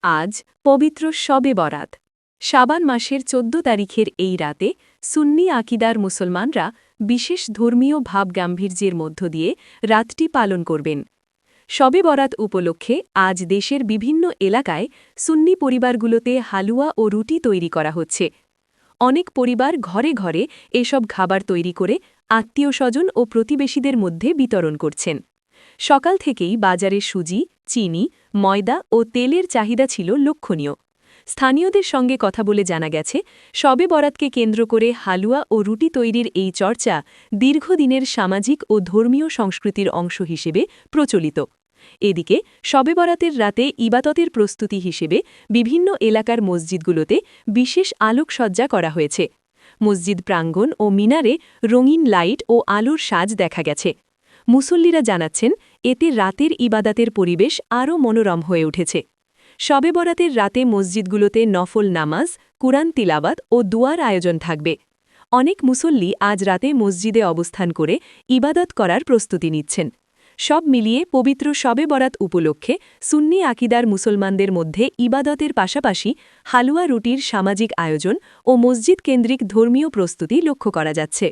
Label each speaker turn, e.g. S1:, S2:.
S1: আজ পবিত্র শবে বরাত। শাবান মাসের ১৪ তারিখের এই রাতে সুন্নি আকিদার মুসলমানরা বিশেষ ধর্মীয় ভাবগাম্ভীর্যের মধ্য দিয়ে রাতটি পালন করবেন। শবে বরাত উপলক্ষে আজ দেশের বিভিন্ন এলাকায় সুন্নি পরিবারগুলোতে হালুয়া ও রুটি তৈরি করা হচ্ছে। অনেক পরিবার ঘরে ঘরে এসব খাবার তৈরি করে আত্মীয়স্বজন ও প্রতিবেশীদের মধ্যে বিতরণ করছেন। সকাল থেকেই বাজারে সুজি, চিনি, ময়দা ও তেলের চাহিদা ছিল লক্ষণীয়। স্থানীয়দের সঙ্গে কথা বলে জানা গেছে, শবে বরাতকে কেন্দ্র করে হালুয়া ও রুটি তৈরির এই চর্চা দীর্ঘদিনের সামাজিক ও ধর্মীয় সংস্কৃতির অংশ হিসেবে প্রচলিত। এদিকে শবে বরাতের রাতে ইবাদতের প্রস্তুতি হিসেবে বিভিন্ন এলাকার মসজিদগুলোতে বিশেষ আলোকসজ্জা করা হয়েছে। মসজিদ প্রাঙ্গণ ও মিনারে রঙিন লাইট ও আলোর সাজ দেখা গেছে। মুসল্লিরা জানাচ্ছেন, এতে রাতের ইবাদাতের পরিবেশ আরও মনোরম হয়ে উঠেছে। শবে বরাতের রাতে মসজিদগুলোতে নফল নামাজ, কুরআন তিলাওয়াত ও দুয়ার আয়োজন থাকবে। অনেক মুসল্লি আজ রাতে মসজিদে অবস্থান করে ইবাদত করার প্রস্তুতি নিচ্ছেন। সব মিলিয়ে পবিত্র শবে বরাত উপলক্ষে সুন্নি আকিদার মুসলমানদের মধ্যে ইবাদতের পাশাপাশি হালুয়া রুটির সামাজিক আয়োজন ও মসজিদ কেন্দ্রিক ধর্মীয় প্রস্তুতি লক্ষ্য করা যাচ্ছে।